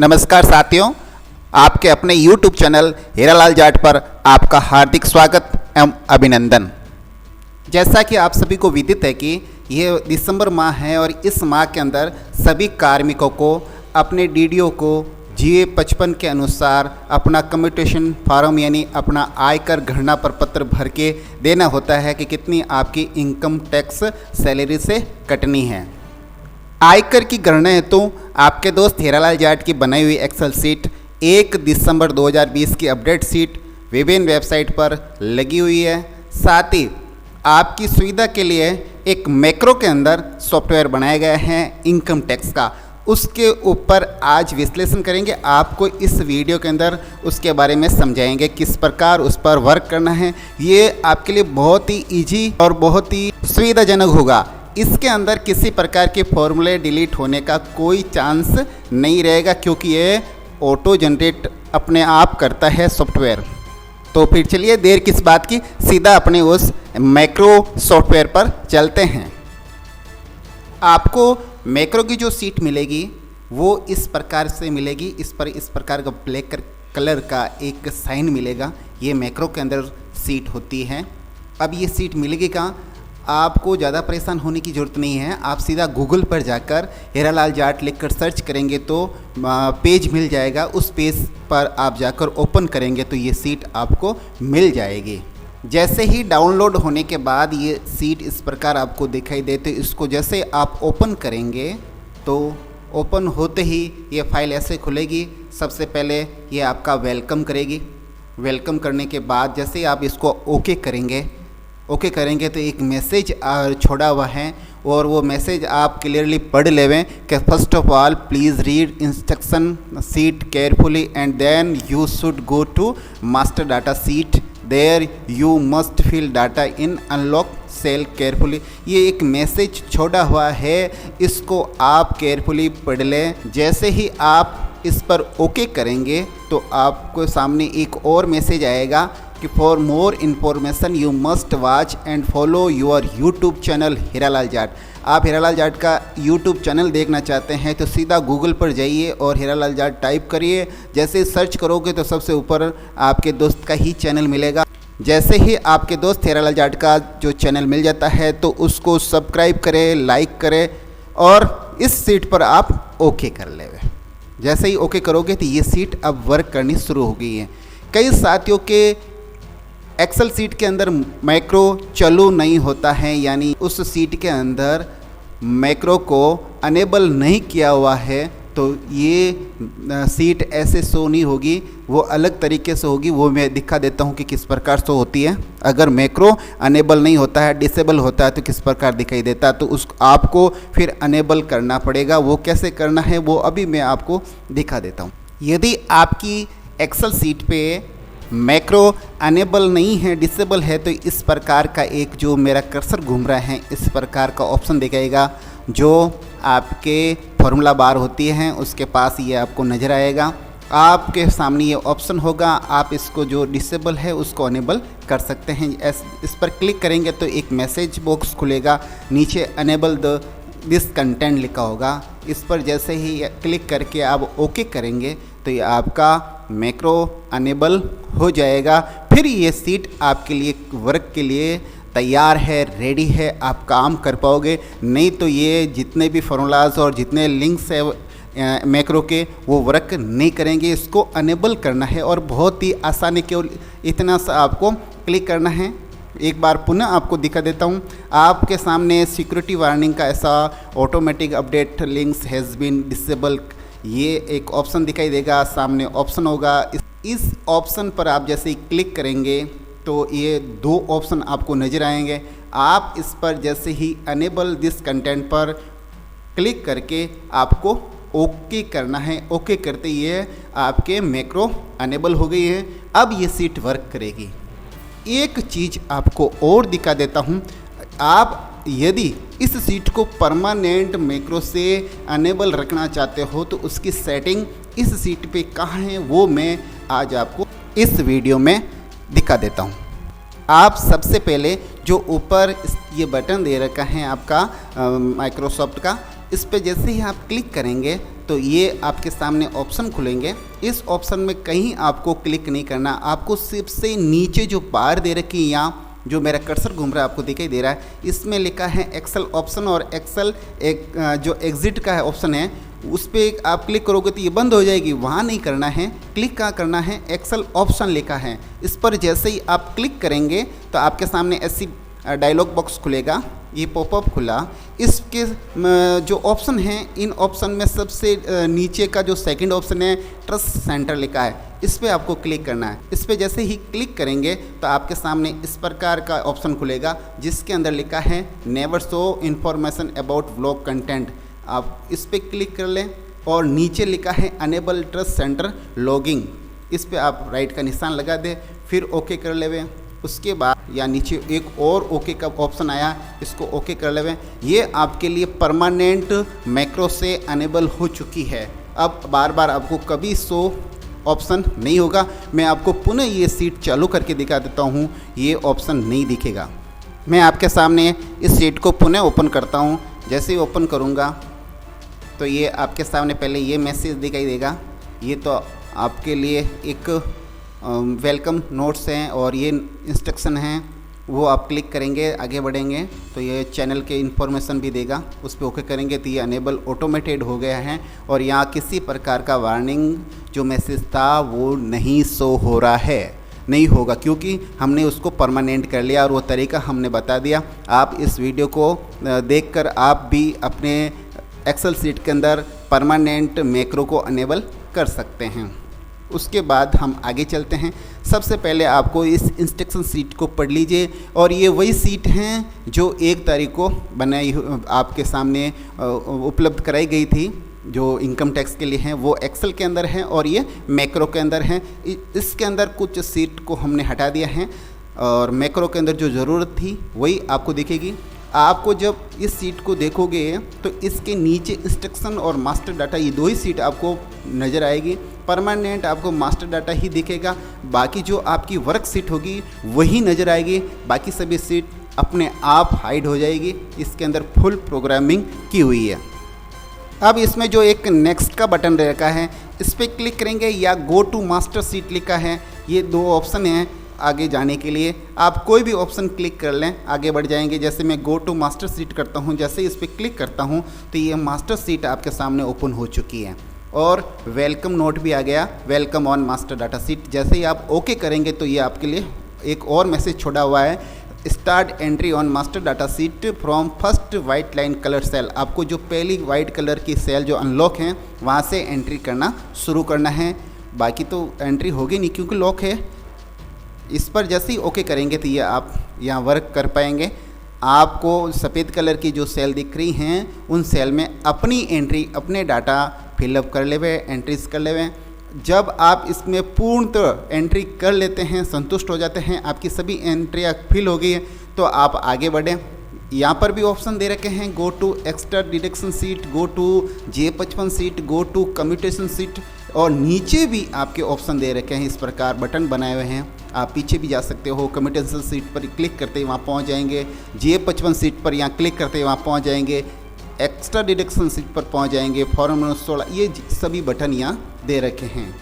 नमस्कार साथियों, आपके अपने YouTube चैनल हीरालाल जाट पर आपका हार्दिक स्वागत एवं अभिनंदन। जैसा कि आप सभी को विदित है कि ये दिसंबर माह है और इस माह के अंदर सभी कार्मिकों को अपने डीडीओ को GA 55 के अनुसार अपना कम्यूटेशन फॉर्म यानी अपना आयकर गणना प्रपत्र भर के देना होता है कि कितनी आपकी इनकम टैक्स सैलरी से कटनी है। आयकर की गणना हेतु आपके दोस्त हीरालाल जाट की बनाई हुई एक्सेल सीट 1 दिसंबर 2020 की अपडेट सीट विभिन्न वेबसाइट पर लगी हुई है। साथ ही आपकी सुविधा के लिए एक मैक्रो के अंदर सॉफ्टवेयर बनाया गया है इनकम टैक्स का, उसके ऊपर आज विश्लेषण करेंगे। आपको इस वीडियो के अंदर उसके बारे में समझाएंगे किस प्रकार उस पर वर्क करना है। ये आपके लिए बहुत ही ईजी और बहुत ही सुविधाजनक होगा। इसके अंदर किसी प्रकार के फॉर्मूले डिलीट होने का कोई चांस नहीं रहेगा क्योंकि ये ऑटो जनरेट अपने आप करता है सॉफ्टवेयर। तो फिर चलिए देर किस बात की, सीधा अपने उस मैक्रो सॉफ्टवेयर पर चलते हैं। आपको मैक्रो की जो सीट मिलेगी वो इस प्रकार से मिलेगी। इस पर इस प्रकार का ब्लैक कलर का एक साइन मिलेगा। ये मैक्रो के अंदर सीट होती है। अब ये सीट मिलेगी कहाँ? आपको ज़्यादा परेशान होने की ज़रूरत नहीं है। आप सीधा गूगल पर जाकर हीरालाल जाट लिखकर सर्च करेंगे तो पेज मिल जाएगा। उस पेज पर आप जाकर ओपन करेंगे तो ये सीट आपको मिल जाएगी। जैसे ही डाउनलोड होने के बाद ये सीट इस प्रकार आपको दिखाई दे, तो इसको जैसे आप ओपन करेंगे तो ओपन होते ही ये फाइल ऐसे खुलेगी। सबसे पहले ये आपका वेलकम करेगी। वेलकम करने के बाद जैसे ही आप इसको ओके करेंगे तो एक मैसेज छोड़ा हुआ है और वो मैसेज आप क्लियरली पढ़ लेवें कि first of all please read instruction sheet carefully and then you should go to master data sheet there you must fill data in unlock cell carefully. ये एक मैसेज छोड़ा हुआ है, इसको आप केयरफुली पढ़ लें। जैसे ही आप इस पर ओके करेंगे तो आपको सामने एक और मैसेज आएगा कि for more information you must watch and follow your YouTube channel Hiralal Jat. आप हीरालाल जाट का यूट्यूब चैनल देखना चाहते हैं तो सीधा गूगल पर जाइए और हीरालाल जाट टाइप करिए। जैसे सर्च करोगे तो सबसे ऊपर आपके दोस्त का ही चैनल मिलेगा। जैसे ही आपके दोस्त हीरालाल जाट का जो चैनल मिल जाता है तो उसको सब्सक्राइब करें, लाइक करें और इस सीट पर आप ओके कर लेवे। जैसे ही ओके करोगे तो ये सीट अब वर्क करनी शुरू हो गई है। कई साथियों के एक्सेल सीट के अंदर मैक्रो चालू नहीं होता है, यानी उस सीट के अंदर मैक्रो को अनेबल नहीं किया हुआ है तो ये सीट ऐसे शो नहीं होगी, वो अलग तरीके से होगी। वो मैं दिखा देता हूँ कि किस प्रकार शो होती है। अगर मैक्रो अनेबल नहीं होता है, डिसेबल होता है तो किस प्रकार दिखाई देता है, तो उस आपको फिर अनेबल करना पड़ेगा। वो कैसे करना है वो अभी मैं आपको दिखा देता हूँ। यदि आपकी एक्सेल सीट पे मैक्रो अनेबल नहीं है, डिसेबल है, तो इस प्रकार का एक जो मेरा कर्सर घूम रहा है इस प्रकार का ऑप्शन दिखाएगा। जो आपके फॉर्मूला बार होती हैं उसके पास ये आपको नज़र आएगा। आपके सामने ये ऑप्शन होगा, आप इसको जो डिसेबल है उसको अनेबल कर सकते हैं। इस पर क्लिक करेंगे तो एक मैसेज बॉक्स खुलेगा, नीचे अनेबल दिस कंटेंट लिखा होगा। इस पर जैसे ही क्लिक करके आप ओके करेंगे तो ये आपका मैक्रो अनेबल हो जाएगा। फिर ये सीट आपके लिए वर्क के लिए तैयार है, रेडी है, आप काम कर पाओगे। नहीं तो ये जितने भी फॉर्मूलाज और जितने लिंक्स है मैक्रो के वो वर्क नहीं करेंगे। इसको अनेबल करना है और बहुत ही आसानी के इतना सा आपको क्लिक करना है। एक बार पुनः आपको दिखा देता हूँ। आपके सामने सिक्योरिटी वार्निंग का ऐसा automatic update links has been disable ये एक ऑप्शन दिखाई देगा। सामने ऑप्शन होगा, इस ऑप्शन पर आप जैसे ही क्लिक करेंगे तो ये दो ऑप्शन आपको नज़र आएंगे। आप इस पर जैसे ही अनेबल दिस कंटेंट पर क्लिक करके आपको ओके करना है। ओके करते ही आपके मैक्रो अनेबल हो गई है। अब ये सीट वर्क करेगी। एक चीज़ आपको और दिखा देता हूँ। आप यदि इस सीट को परमानेंट मैक्रो से अनेबल रखना चाहते हो तो उसकी सेटिंग इस सीट पे कहाँ है वो मैं आज आपको इस वीडियो में दिखा देता हूँ। आप सबसे पहले जो ऊपर ये बटन दे रखा है आपका माइक्रोसॉफ्ट का, इस पर जैसे ही आप क्लिक करेंगे तो तो ये आपके सामने ऑप्शन खुलेंगे। इस ऑप्शन में कहीं आपको क्लिक नहीं करना, आपको सिर्फ से नीचे जो बार दे रखी है, यहाँ जो मेरा कर्सर घूम रहा है आपको दिखाई दे रहा है, इसमें लिखा है एक्सेल ऑप्शन, और एक्सेल एक जो एग्जिट का है ऑप्शन है उस पर आप क्लिक करोगे तो ये बंद हो जाएगी। वहाँ नहीं करना है, क्लिक कहाँ करना है, एक्सेल ऑप्शन लिखा है, इस पर जैसे ही आप क्लिक करेंगे तो आपके सामने ऐसी डायलॉग बॉक्स खुलेगा। ये पॉपअप खुला, इसके जो ऑप्शन हैं, इन ऑप्शन में सबसे नीचे का जो सेकंड ऑप्शन है ट्रस्ट सेंटर लिखा है, इस पर आपको क्लिक करना है। इस पर जैसे ही क्लिक करेंगे तो आपके सामने इस प्रकार का ऑप्शन खुलेगा जिसके अंदर लिखा है never show information about vlog content. आप इस पर क्लिक कर लें और नीचे लिखा है अनेबल ट्रस्ट सेंटर लॉगिंग, इस पर आप राइट का निशान लगा दें, फिर ओके कर लेवे। उसके बाद या नीचे एक और ओके का ऑप्शन आया, इसको ओके कर लेवे। ये आपके लिए परमानेंट मैक्रो से अनेबल हो चुकी है। अब बार बार आपको कभी शो ऑप्शन नहीं होगा। मैं आपको पुनः ये सीट चालू करके दिखा देता हूँ, ये ऑप्शन नहीं दिखेगा। मैं आपके सामने इस सीट को पुनः ओपन करता हूँ। जैसे ही ओपन करूँगा तो ये आपके सामने पहले ये मैसेज दिखाई देगा। ये तो आपके लिए एक वेलकम नोट्स हैं और ये इंस्ट्रक्शन हैं, वो आप क्लिक करेंगे आगे बढ़ेंगे तो ये चैनल के इन्फॉर्मेशन भी देगा, उस पर ओके करेंगे तो ये अनेबल ऑटोमेटेड हो गया है। और यहाँ किसी प्रकार का वार्निंग जो मैसेज था वो नहीं शो हो रहा है, नहीं होगा, क्योंकि हमने उसको परमानेंट कर लिया और वो तरीका हमने बता दिया। आप इस वीडियो को देखकर आप भी अपने एक्सेल सीट के अंदर परमानेंट मैक्रो को अनेबल कर सकते हैं। उसके बाद हम आगे चलते हैं। सबसे पहले आपको इस इंस्ट्रक्शन सीट को पढ़ लीजिए, और ये वही सीट हैं जो 1 तारीख को बनाई आपके सामने उपलब्ध कराई गई थी, जो इनकम टैक्स के लिए हैं, वो एक्सेल के अंदर हैं और ये मैक्रो के अंदर हैं। इसके अंदर कुछ सीट को हमने हटा दिया है और मैक्रो के अंदर जो ज़रूरत थी वही आपको दिखेगी। आपको जब इस सीट को देखोगे तो इसके नीचे इंस्ट्रक्शन और मास्टर डाटा, ये 2 ही सीट आपको नज़र आएगी। परमानेंट आपको मास्टर डाटा ही दिखेगा, बाकी जो आपकी वर्क सीट होगी वही नज़र आएगी, बाकी सभी सीट अपने आप हाइड हो जाएगी। इसके अंदर फुल प्रोग्रामिंग की हुई है। अब इसमें जो एक नेक्स्ट का बटन रखा है, इस पर क्लिक करेंगे या गो टू मास्टर सीट लिखा है, ये 2 ऑप्शन हैं आगे जाने के लिए। आप कोई भी ऑप्शन क्लिक कर लें, आगे बढ़ जाएंगे। जैसे मैं गो टू मास्टर सीट करता हूं, जैसे इस पर क्लिक करता हूं तो ये मास्टर सीट आपके सामने ओपन हो चुकी है और वेलकम नोट भी आ गया, welcome on master data seat. जैसे ही आप ओके करेंगे तो ये आपके लिए एक और मैसेज छोड़ा हुआ है, start entry on master data sheet from first white line colour cell. आपको जो पहली वाइट कलर की सेल जो अनलॉक हैं वहाँ से एंट्री करना शुरू करना है, बाकी तो एंट्री होगी नहीं क्योंकि लॉक है। इस पर जैसे ही ओके करेंगे तो ये आप यहाँ वर्क कर पाएंगे। आपको सफ़ेद कलर की जो सेल दिख रही हैं उन सेल में अपनी एंट्री, अपने डाटा फिलअप कर लेवे, एंट्रीज कर लेवे। जब आप इसमें पूर्णतः एंट्री कर लेते हैं, संतुष्ट हो जाते हैं, आपकी सभी एंट्रियाँ फिल हो गई हैं, तो आप आगे बढ़ें। यहाँ पर भी ऑप्शन दे रखे हैं, go to extra deduction sheet, go to J55 sheet, go to commutation sheet, और नीचे भी आपके ऑप्शन दे रखे हैं। इस प्रकार बटन बनाए हुए हैं, आप पीछे भी जा सकते हो। कम्यूटेशन सीट पर क्लिक करते ही वहाँ पहुँच जाएंगे, J55 सीट पर यहाँ क्लिक करते ही वहाँ पहुँच जाएंगे, एक्स्ट्रा डिडक्शन सीट पर पहुँच जाएंगे, फॉर्म 16, ये सभी बटन यहाँ दे रखे हैं।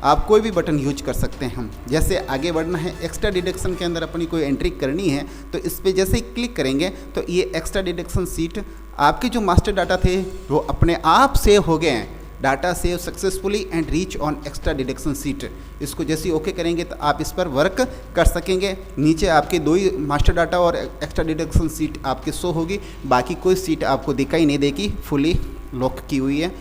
आप कोई भी बटन यूज कर सकते हैं। जैसे आगे बढ़ना है, एक्स्ट्रा डिडक्शन के अंदर अपनी कोई एंट्री करनी है तो इस पर जैसे ही क्लिक करेंगे तो ये एक्स्ट्रा डिडक्शन सीट, आपके जो मास्टर डाटा थे वो अपने आप सेव हो गए हैं। Data save successfully and reach on extra deduction seat, इसको जैसे ही ओके करेंगे तो आप इस पर वर्क कर सकेंगे। नीचे आपके 2 ही मास्टर डाटा और एक्स्ट्रा डिडक्शन सीट आपके शो होगी, बाकी कोई सीट आपको दिखाई नहीं देगी, फुली लॉक की हुई है।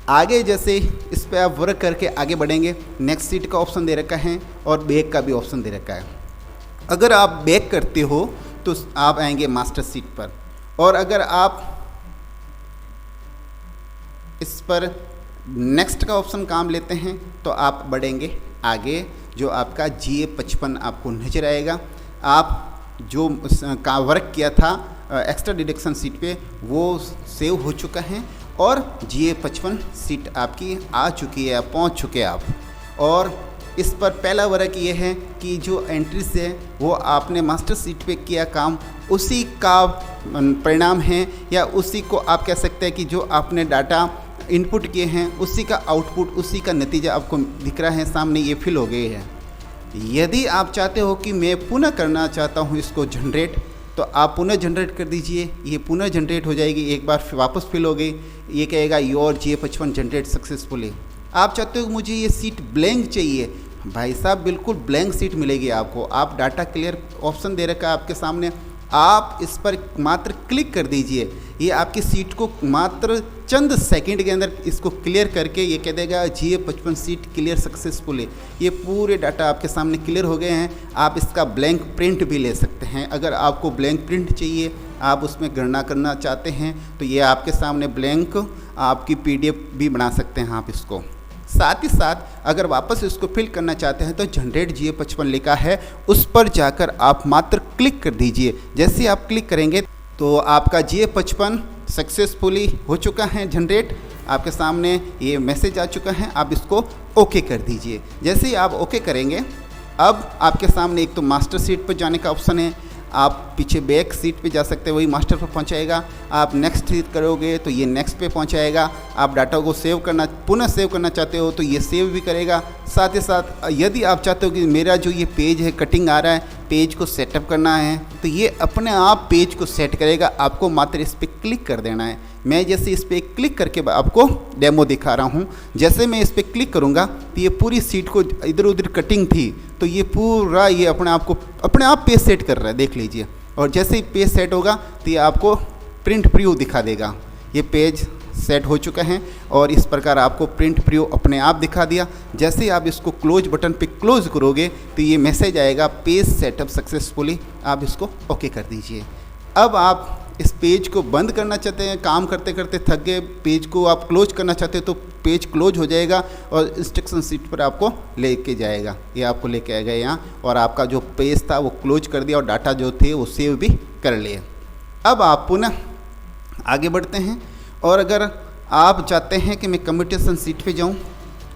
आगे जैसे इस पर आप वर्क करके आगे बढ़ेंगे, नेक्स्ट सीट का ऑप्शन दे रखा है और बैक का भी ऑप्शन दे रखा है। अगर आप बैक करते हो तो आप आएंगे मास्टर सीट पर, और अगर आप इस पर नेक्स्ट का ऑप्शन काम लेते हैं तो आप बढ़ेंगे आगे। जो आपका J55 आपको नजर आएगा, आप जो का वर्क किया था एक्स्ट्रा डिडक्शन सीट पे वो सेव हो चुका है और J55 सीट आपकी आ चुकी है, पहुंच चुके हैं आप। और इस पर पहला वर्क ये है कि जो एंट्रीज है वो आपने मास्टर सीट पे किया काम, उसी का परिणाम है, या उसी को आप कह सकते हैं कि जो आपने डाटा इनपुट किए हैं उसी का आउटपुट, उसी का नतीजा आपको दिख रहा है सामने, ये फिल हो गए हैं। यदि आप चाहते हो कि मैं पुनः करना चाहता हूँ इसको जनरेट, तो आप पुनः जनरेट कर दीजिए, ये पुनः जनरेट हो जाएगी। एक बार वापस फिल हो गई, ये कहेगा योर GA55 जनरेट सक्सेसफुली। आप चाहते हो मुझे ये सीट ब्लैंक चाहिए, भाई साहब बिल्कुल ब्लैंक सीट मिलेगी आपको। आप डाटा क्लियर ऑप्शन दे रखा है आपके सामने, आप इस पर मात्र क्लिक कर दीजिए, ये आपकी सीट को मात्र चंद सेकंड के अंदर इसको क्लियर करके ये कह देगा GA55 सीट क्लियर सक्सेसफुली। ये पूरे डाटा आपके सामने क्लियर हो गए हैं। आप इसका ब्लैंक प्रिंट भी ले सकते हैं। अगर आपको ब्लैंक प्रिंट चाहिए, आप उसमें गणना करना चाहते हैं, तो ये आपके सामने ब्लैंक आपकी PDF भी बना सकते हैं आप इसको। साथ ही साथ अगर वापस इसको फिल करना चाहते हैं तो जनरेट GA55 लिखा है, उस पर जाकर आप मात्र क्लिक कर दीजिए। जैसे आप क्लिक करेंगे तो आपका GA55 सक्सेसफुली हो चुका है जनरेट। आपके सामने ये मैसेज आ चुका है, आप इसको ओके कर दीजिए। जैसे ही आप ओके करेंगे, अब आपके सामने एक तो मास्टर सीट पर जाने का ऑप्शन है, आप पीछे बैक सीट पे जा सकते हैं, वही मास्टर पर पहुंचाएगा। आप नेक्स्ट क्लिक करोगे तो ये नेक्स्ट पे पहुंचाएगा। आप डाटा को सेव करना, पुनः सेव करना चाहते हो तो ये सेव भी करेगा। साथ ही साथ यदि आप चाहते हो कि मेरा जो ये पेज है कटिंग आ रहा है, पेज को सेटअप करना है, तो ये अपने आप पेज को सेट करेगा। आपको मात्र इस पर क्लिक कर देना है। मैं जैसे इस पर क्लिक करके आपको डेमो दिखा रहा हूँ। जैसे मैं इस पर क्लिक करूँगा तो ये पूरी सीट को इधर उधर कटिंग थी, तो ये पूरा ये अपने आप पेज सेट कर रहा है, देख लीजिए। और जैसे ही पेज सेट होगा तो ये आपको प्रिंट प्रीव्यू दिखा देगा। ये पेज सेट हो चुका है और इस प्रकार आपको प्रिंट प्रीव्यू अपने आप दिखा दिया। जैसे ही आप इसको क्लोज बटन पे क्लोज करोगे तो ये मैसेज आएगा पेज सेटअप सक्सेसफुली। आप इसको ओके कर दीजिए। अब आप इस पेज को बंद करना चाहते हैं, काम करते करते थक गए, पेज को आप क्लोज करना चाहते हैं तो पेज क्लोज हो जाएगा और इंस्ट्रक्शन शीट पर आपको लेके जाएगा। ये आपको लेके आएगा यहाँ, और आपका जो पेज था वो क्लोज कर दिया और डाटा जो थे वो सेव भी कर लिए। अब आप पुनः आगे बढ़ते हैं, और अगर आप चाहते हैं कि मैं कम्यूटेशन सीट पे जाऊं,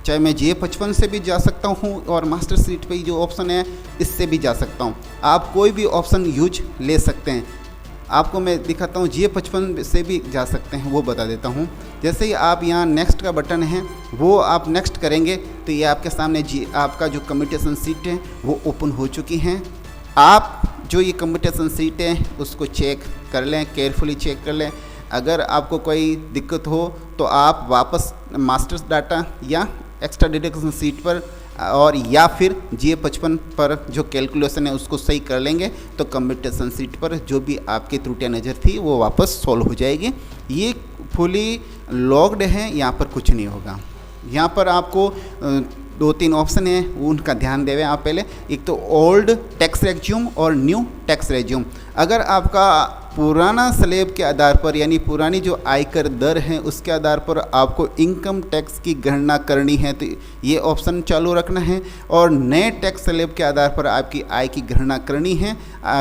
चाहे मैं GA55 से भी जा सकता हूं और मास्टर सीट पे जो ऑप्शन है इससे भी जा सकता हूं। आप कोई भी ऑप्शन यूज ले सकते हैं। आपको मैं दिखाता हूँ, GA55 से भी जा सकते हैं, वो बता देता हूँ। जैसे ही आप यहाँ नेक्स्ट का बटन है वो आप नेक्स्ट करेंगे तो ये आपके सामने आपका जो कम्यूटेशन सीट है वो ओपन हो चुकी हैं। आप जो ये कम्यूटेशन सीट है उसको चेक कर लें, केयरफुली चेक कर लें। अगर आपको कोई दिक्कत हो तो आप वापस मास्टर्स डाटा या एक्स्ट्रा डिडक्शन सीट पर और या फिर GA55 पर जो कैलकुलेशन है उसको सही कर लेंगे तो कम्यूटेशन सीट पर जो भी आपकी त्रुटियां नज़र थी वो वापस सॉल्व हो जाएगी। ये फुली लॉक्ड है, यहाँ पर कुछ नहीं होगा। यहाँ पर आपको 2-3 ऑप्शन है, उनका ध्यान देवें आप पहले। एक तो ओल्ड टैक्स रेज्यूम और न्यू टैक्स रेज्यूम। अगर आपका पुराना स्लैब के आधार पर, यानी पुरानी जो आयकर दर है उसके आधार पर आपको इनकम टैक्स की गणना करनी है तो ये ऑप्शन चालू रखना है, और नए टैक्स स्लैब के आधार पर आपकी आय की गणना करनी है,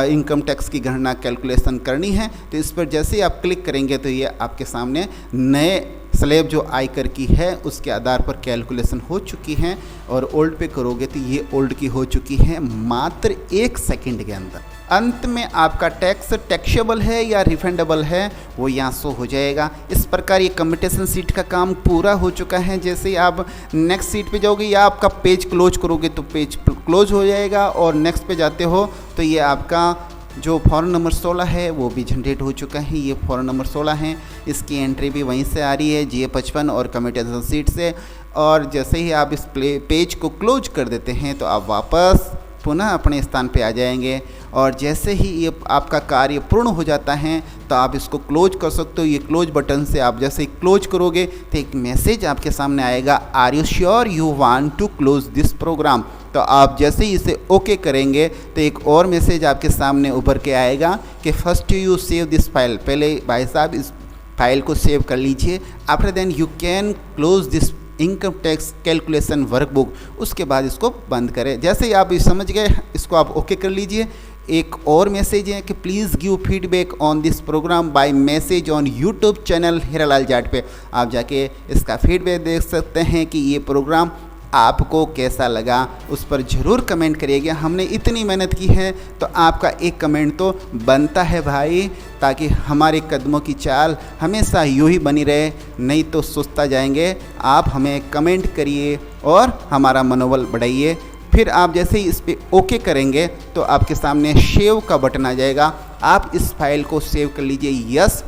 इनकम टैक्स की गणना कैलकुलेशन करनी है। तो इस पर जैसे ही आप क्लिक करेंगे तो ये आपके सामने नए स्लैब जो आयकर की है उसके आधार पर कैलकुलेशन हो चुकी हैं, और ओल्ड पे करोगे तो ये ओल्ड की हो चुकी है मात्र 1 सेकंड के अंदर। अंत में आपका टैक्स टैक्सेबल है या रिफंडेबल है वो यहाँ शो हो जाएगा। इस प्रकार ये कम्यूटेशन सीट का काम पूरा हो चुका है। जैसे ही आप नेक्स्ट सीट पे जाओगे या आपका पेज क्लोज करोगे तो पेज क्लोज हो जाएगा, और नेक्स्ट पे जाते हो तो ये आपका जो फॉर्म नंबर 16 है वो भी जनरेट हो चुका है। ये फॉर्म नंबर 16 है, इसकी एंट्री भी वहीं से आ रही है GA55 और कम्यूटेशन सीट से। और जैसे ही आप इस पेज को क्लोज कर देते हैं तो आप वापस पुनः अपने स्थान पे आ जाएंगे, और जैसे ही ये आपका कार्य पूर्ण हो जाता है तो आप इसको क्लोज कर सकते हो। ये क्लोज बटन से आप जैसे ही क्लोज करोगे तो एक मैसेज आपके सामने आएगा, are you sure you want to close this program. तो आप जैसे ही इसे ओके करेंगे तो एक और मैसेज आपके सामने उभर के आएगा कि first you save this file, पहले भाई साहब इस फाइल को सेव कर लीजिए, after then you can close this income tax calculation workbook. उसके बाद इसको बंद करें। जैसे ही आप समझ गए इसको आप ओके कर लीजिए। एक और मैसेज है कि please give feedback on this program by message on YouTube channel Hiralal Jat पे। आप जाके इसका फीडबैक देख सकते हैं कि ये प्रोग्राम आपको कैसा लगा उस पर ज़रूर कमेंट करिएगा। हमने इतनी मेहनत की है तो आपका एक कमेंट तो बनता है भाई, ताकि हमारे कदमों की चाल हमेशा यूँ ही बनी रहे, नहीं तो सुस्ता जाएंगे। आप हमें कमेंट करिए और हमारा मनोबल बढ़ाइए। फिर आप जैसे ही इस पर ओके करेंगे तो आपके सामने सेव का बटन आ जाएगा। आप इस फाइल को सेव कर लीजिए। यस,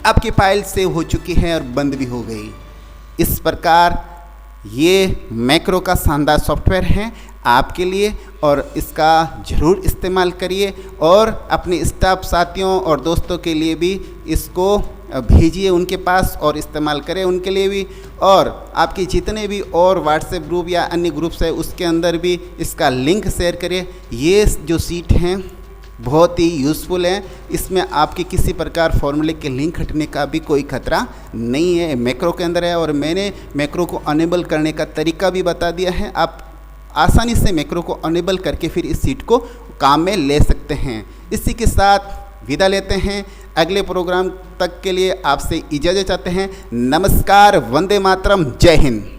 आपकी फाइल सेव हो चुकी है और बंद भी हो गई। इस प्रकार ये मैक्रो का शानदार सॉफ्टवेयर है आपके लिए, और इसका ज़रूर इस्तेमाल करिए और अपने स्टाफ साथियों और दोस्तों के लिए भी इसको भेजिए उनके पास और इस्तेमाल करें उनके लिए भी। और आपके जितने भी और व्हाट्सएप ग्रुप या अन्य ग्रुप्स है उसके अंदर भी इसका लिंक शेयर करिए। ये जो सीट हैं बहुत ही यूज़फुल है। इसमें आपके किसी प्रकार फॉर्मूले के लिंक हटने का भी कोई खतरा नहीं है, मैक्रो के अंदर है। और मैंने मैक्रो को अनेबल करने का तरीका भी बता दिया है। आप आसानी से मैक्रो को अनेबल करके फिर इस सीट को काम में ले सकते हैं। इसी के साथ विदा लेते हैं। अगले प्रोग्राम तक के लिए आपसे इजाज़त चाहते हैं। नमस्कार, वंदे मातरम, जय हिंद।